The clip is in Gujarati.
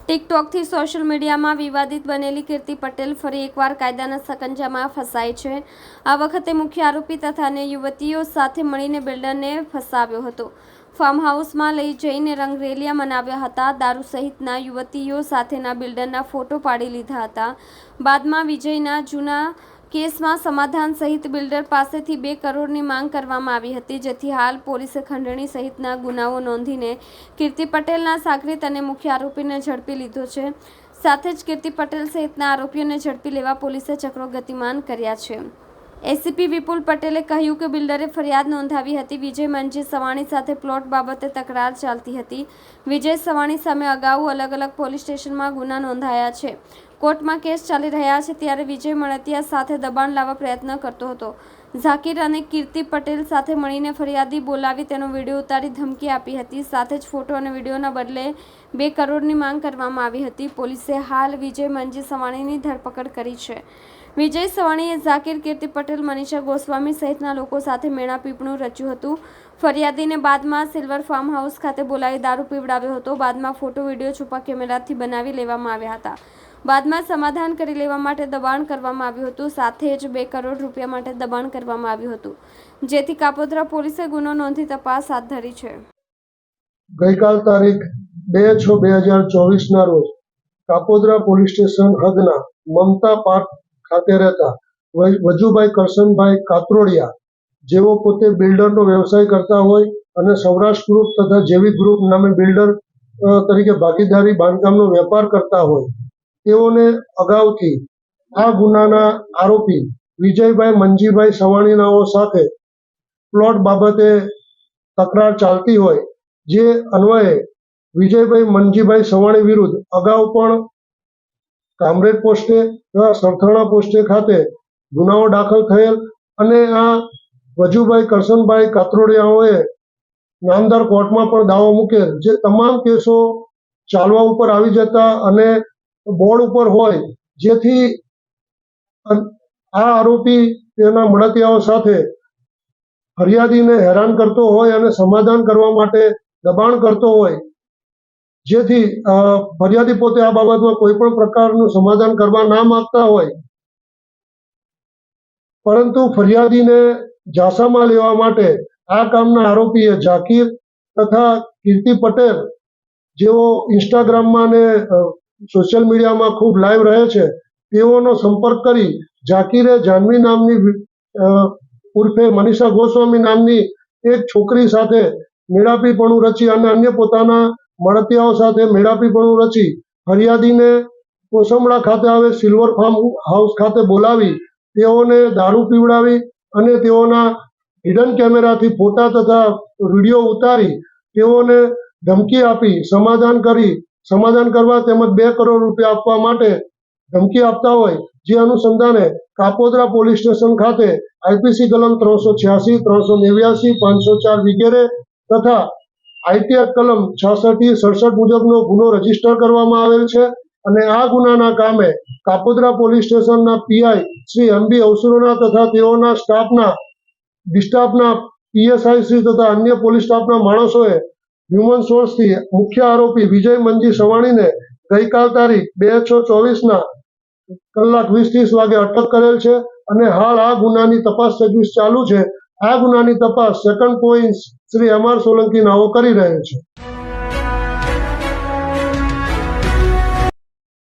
ટિકટોકથી સોશિયલ મીડિયામાં વિવાદિત બનેલી કીર્તિ પટેલ ફરી એકવાર કાયદાના સકંજામાં ફસાઈ છે। આ વખતે મુખ્ય આરોપી તથા અન્ય યુવતીઓ સાથે મળીને બિલ્ડરને ફસાવ્યો હતો। ફાર્મ હાઉસમાં લઈ જઈને રંગરેલિયા મનાવ્યા હતા। દારૂ સહિતના યુવતીઓ સાથેના બિલ્ડરના ફોટો પાડી લીધા હતા। બાદમાં વિજયના જૂના કેસમાં સમાધાન સહિત બિલ્ડર પાસેથી 2 કરોડની માંગ કરવામાં આવી હતી, જેથી હાલ પોલીસે ખંડણી સહિતના ગુનાઓ નોંધીને કીર્તિ પટેલના સાગરીત અને મુખ્ય આરોપીને ઝડપી લીધો છે। સાથે જ કીર્તિ પટેલ સહિતના આરોપીઓને ઝડપી લેવા પોલીસે ચક્રો ગતિમાન કર્યા છે। એસીપી વિપુલ પટેલે કહ્યું કે બિલ્ડરે ફરિયાદ નોંધાવી હતી। વિજય મંજી સવાણી સાથે પ્લોટ બાબતે તકરાર ચાલતી હતી। વિજય સવાણી સામે અગાઉ અલગ-અલગ પોલીસ સ્ટેશનમાં ગુના નોંધાયા છે। કોર્ટમાં કેસ ચાલી રહ્યા છે ત્યારે વિજય મળતિયા સાથે દબાણ લાવવા પ્રયત્ન કરતો હતો। ઝાકીર અને કીર્તિ પટેલ સાથે મળીને ફરિયાદી બોલાવી તેનો વિડીયો ઉતારી ધમકી આપી હતી। સાથે જ ફોટો અને વિડીયોના બદલે 2 કરોડની માંગ કરવામાં આવી હતી। પોલીસે હાલ વિજય મંજી સવાણીની ધરપકડ કરી છે। વિજય સવાણીએ ઝાકીર, કીર્તિ પટેલ, મનીષા ગોસ્વામી સહિતના લોકો સાથે મેળાપીપણું રચ્યું હતું। ફરિયાદીને બાદમાં સિલ્વર ફાર્મ હાઉસ ખાતે બોલાવી દારૂ પીવડાવ્યો હતો। બાદમાં ફોટો વિડીયો છુપા કેમેરાથી બનાવી લેવામાં આવ્યા હતા। બાદમાં સમાધાન કરી લેવા માટે દબાણ કરવામાં આવ્યું હતું। સાથે જ 2 કરોડ રૂપિયા માટે દબાણ કરવામાં આવ્યું હતું, જેથી કાપોદ્રા પોલીસે ગુનો નોંધી તપાસ હાથ ધરી છે। ગઈકાલ તારીખ 2/6/2024 ના રોજ કાપોદ્રા પોલીસ સ્ટેશન હદના મમતા પાર્ક ખાતે રહેતા વજુભાઈ કરશનભાઈ કાત્રોડિયા, જેઓ પોતે બિલ્ડરનો વ્યવસાય કરતા હોય અને સૌરાષ્ટ્ર ગ્રુપ તથા જેવી ગ્રુપ નામે બિલ્ડર તરીકે ભાગીદારી બાંધકામનો વેપાર કરતા હોય, તેઓને અગાઉથી આ ગુનાના આરોપી વિજયભાઈ મંજીભાઈ સવાણીનાઓ સાથે પ્લોટ બાબતે તકરાર ચાલતી હોય, જે અન્વયે વિજયભાઈ મંજીભાઈ સવાણી વિરુદ્ધ અગાઉ પણ કામરેજ પોસ્ટે તથા સરથાણા પોસ્ટે ખાતે ગુનાઓ દાખલ થયેલ અને આ વજુભાઈ કરશનભાઈ કાત્રોડિયાઓએ નામદાર કોર્ટમાં પણ દાવો મૂકેલ, જે તમામ કેસો ચાલવા ઉપર આવી જતા અને બોર્ડ ઉપર હોય, જેથી આ આરોપી તેના મળતિયાઓ સાથે ફરિયાદીને હેરાન કરતો હોય અને સમાધાન કરવા માટે દબાણ કરતો હોય, જેથી ફરિયાદી પોતે આ બાબતમાં કોઈ પણ પ્રકારનું સમાધાન કરવા ના માંગતા હોય, પરંતુ ફરિયાદીને ઝાંસામાં લેવા માટે આ કામના આરોપીએ ઝાકીર તથા કીર્તિ પટેલ, જેઓ ઇન્સ્ટાગ્રામમાં ને સોશિયલ મીડિયામાં ખૂબ લાઈવ રહે છે, તેઓનો સંપર્ક કરી ઝાકીરે જાનવી નામની ઉર્ફે મનીષા ગોસ્વામી નામની એક છોકરી સાથે મેળાપીપણું રચી અને અન્ય પોતાના મળતિયાઓ સાથે મેળાપીપણું રચી ફરિયાદીને કોસંબડા ખાતે આવે સિલ્વર ફાર્મ હાઉસ ખાતે બોલાવી તેઓને દારૂ પીવડાવી અને તેઓના હિડન કેમેરાથી ફોટા તથા વિડીયો ઉતારી તેઓને ધમકી આપી સમાધાન કરવા તેમજ 2 કરોડ રૂપિયા આપવા માટે ધમકી આપતા હોય, જે અનુસંધાને કાપોદ્રા પોલીસ સ્ટેશન ખાતે આઈપીસી કલમ 386, 389, 504 વગેરે તથા આઈટી એક્ટ કલમ 66-67 મુજબનો ગુનો રજીસ્ટર કરવામાં આવેલ છે અને આ ગુનાના કામે કાપોદ્રા પોલીસ સ્ટેશનના પીઆઈ શ્રી એમબી અવસરોના તથા તેઓના સ્ટાફના પીએસઆઈ શ્રી તથા અન્ય પોલીસ સ્ટાફના માણસોએ હ્યુમન સોર્સથી મુખ્ય આરોપી વિજય મંજી સવાણીને ગઈકાલ તારીખ 2/6/24ના કલાક 20-30 વાગે અટક કરેલ છે અને હાલ આ ગુનાની તપાસ તજવીજ ચાલુ છે। આ ગુનાની તપાસ second point Shri MR Solanki નાઓ કરી રહેલ છે।